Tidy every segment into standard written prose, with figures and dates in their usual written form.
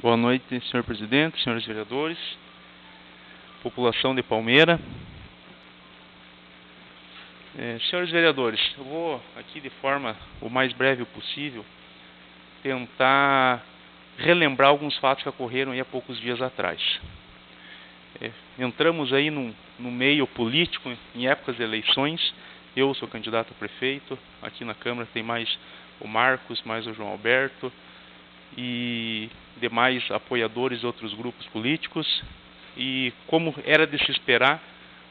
Boa noite, senhor presidente, senhores vereadores, população de Palmeira. Senhores vereadores, eu vou aqui de forma o mais breve possível tentar relembrar alguns fatos que ocorreram aí há poucos dias atrás. Entramos aí no meio político, em épocas de eleições. Eu sou candidato a prefeito, aqui na Câmara tem mais o Marcos, mais o João Alberto e demais apoiadores de outros grupos políticos, e como era de se esperar,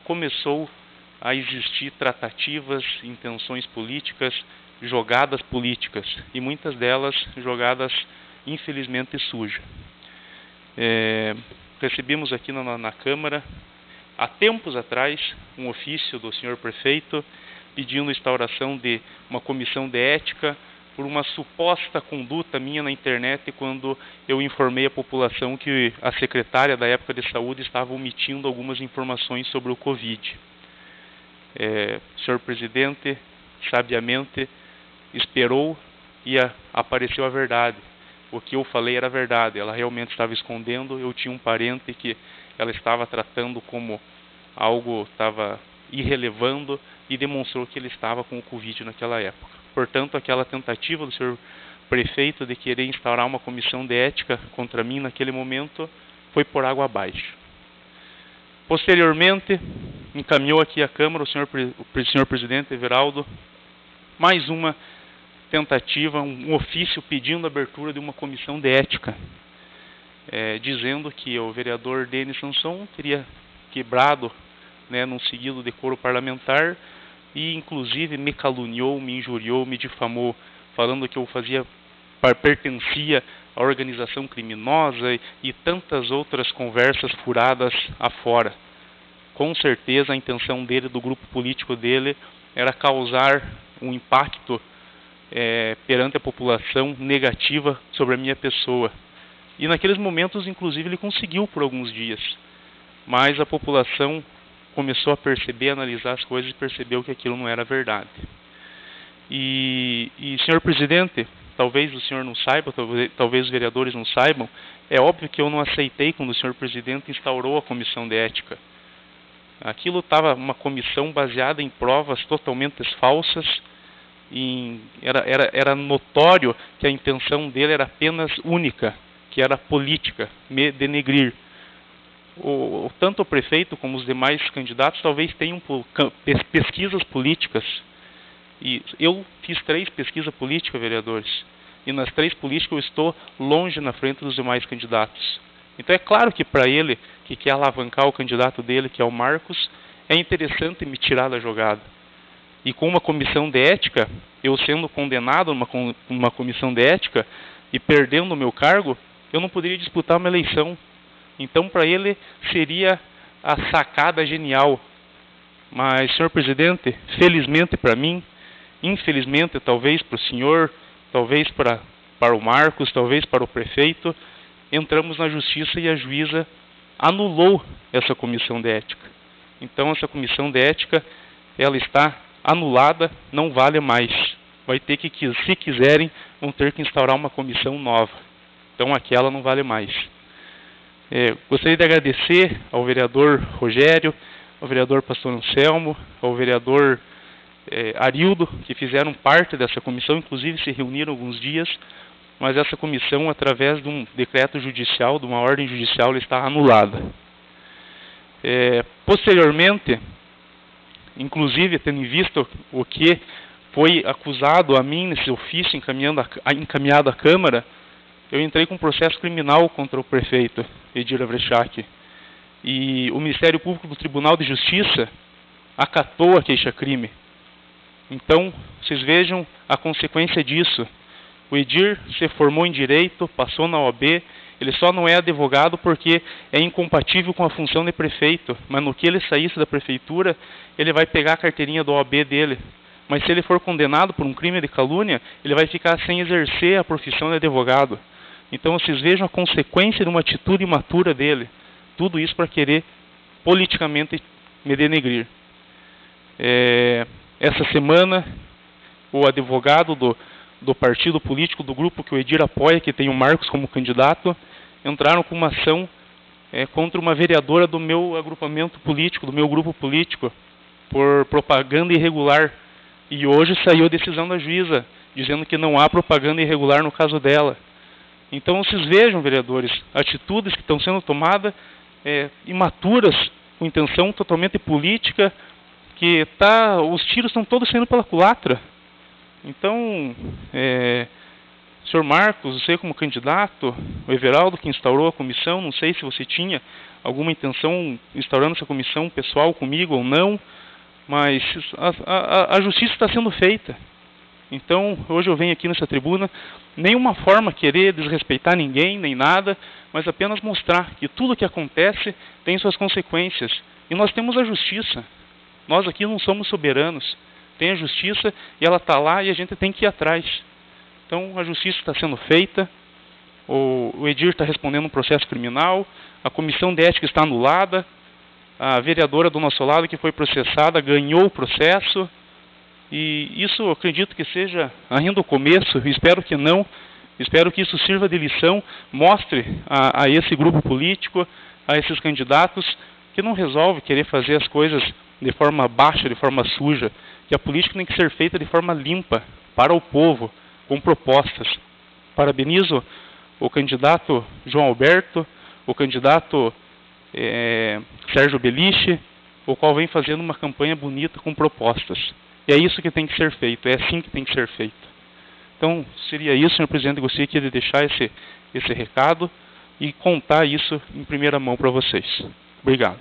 começou a existir tratativas, intenções políticas, jogadas políticas, e muitas delas jogadas infelizmente sujas. Recebemos aqui na Câmara, há tempos atrás, um ofício do senhor prefeito pedindo a instauração de uma comissão de ética por uma suposta conduta minha na internet quando eu informei a população que a secretária da época de saúde estava omitindo algumas informações sobre o Covid. O senhor presidente, sabiamente, esperou e apareceu a verdade. O que eu falei era verdade, ela realmente estava escondendo. Eu tinha um parente que ela estava tratando como algo estava irrelevando e demonstrou que ele estava com o Covid naquela época. Portanto, aquela tentativa do senhor prefeito de querer instaurar uma comissão de ética contra mim naquele momento foi por água abaixo. Posteriormente, encaminhou aqui à Câmara o senhor presidente Everaldo mais uma tentativa, um ofício pedindo a abertura de uma comissão de ética, dizendo que o vereador Denis Sanson teria quebrado, num seguido decoro parlamentar, e inclusive me caluniou, me injuriou, me difamou, falando que eu pertencia à organização criminosa e tantas outras conversas furadas afora. Com certeza a intenção dele, do grupo político dele, era causar um impacto perante a população negativa sobre a minha pessoa. E naqueles momentos, inclusive, ele conseguiu por alguns dias. Mas a população começou a perceber, a analisar as coisas e percebeu que aquilo não era verdade. E senhor presidente, talvez o senhor não saiba, talvez os vereadores não saibam, é óbvio que eu não aceitei quando o senhor presidente instaurou a comissão de ética. Aquilo estava uma comissão baseada em provas totalmente falsas, era notório que a intenção dele era apenas única, que era política, me denegrir. Tanto o prefeito como os demais candidatos talvez tenham pesquisas políticas. E eu fiz 3 pesquisas políticas, vereadores. E nas 3 políticas eu estou longe na frente dos demais candidatos. Então é claro que para ele, que quer alavancar o candidato dele, que é o Marcos, é interessante me tirar da jogada. E com uma comissão de ética, eu sendo condenado numa comissão de ética e perdendo o meu cargo, eu não poderia disputar uma eleição. Então, para ele, seria a sacada genial. Mas, senhor presidente, felizmente para mim, infelizmente talvez para o senhor, talvez para o Marcos, talvez para o prefeito, entramos na justiça e a juíza anulou essa comissão de ética. Então, essa comissão de ética, ela está anulada, não vale mais. Vai ter que, se quiserem, vão ter que instaurar uma comissão nova. Então, aquela não vale mais. Gostaria de agradecer ao vereador Rogério, ao vereador Pastor Anselmo, ao vereador Arildo, que fizeram parte dessa comissão, inclusive se reuniram alguns dias, mas essa comissão, através de um decreto judicial, de uma ordem judicial, ela está anulada. Posteriormente, inclusive tendo em vista o que foi acusado a mim nesse ofício encaminhado à Câmara, eu entrei com um processo criminal contra o prefeito Edir Avrechac. E o Ministério Público do Tribunal de Justiça acatou a queixa-crime. Então, vocês vejam a consequência disso. O Edir se formou em Direito, passou na OAB, ele só não é advogado porque é incompatível com a função de prefeito. Mas no que ele saísse da prefeitura, ele vai pegar a carteirinha da OAB dele. Mas se ele for condenado por um crime de calúnia, ele vai ficar sem exercer a profissão de advogado. Então vocês vejam a consequência de uma atitude imatura dele. Tudo isso para querer politicamente me denegrir. Essa semana, o advogado do partido político, do grupo que o Edir apoia, que tem o Marcos como candidato, entraram com uma ação contra uma vereadora do meu agrupamento político, do meu grupo político, por propaganda irregular. E hoje saiu a decisão da juíza, dizendo que não há propaganda irregular no caso dela. Então vocês vejam, vereadores, atitudes que estão sendo tomadas imaturas, com intenção totalmente política, que os tiros estão todos saindo pela culatra. Então, senhor Marcos, você como candidato, o Everaldo que instaurou a comissão, não sei se você tinha alguma intenção instaurando essa comissão pessoal comigo ou não, mas a justiça está sendo feita. Então, hoje eu venho aqui nessa tribuna, nenhuma forma querer desrespeitar ninguém, nem nada, mas apenas mostrar que tudo que acontece tem suas consequências. E nós temos a justiça. Nós aqui não somos soberanos. Tem a justiça e ela está lá e a gente tem que ir atrás. Então, a justiça está sendo feita, o Edir está respondendo um processo criminal, a comissão de ética está anulada, a vereadora do nosso lado que foi processada ganhou o processo, e isso eu acredito que seja ainda o começo, espero que não, espero que isso sirva de lição, mostre a esse grupo político, a esses candidatos, que não resolve querer fazer as coisas de forma baixa, de forma suja, que a política tem que ser feita de forma limpa, para o povo, com propostas. Parabenizo o candidato João Alberto, o candidato Sérgio Beliche, o qual vem fazendo uma campanha bonita com propostas. E é isso que tem que ser feito, é assim que tem que ser feito. Então, seria isso, senhor presidente, eu gostaria de deixar esse recado e contar isso em primeira mão para vocês. Obrigado.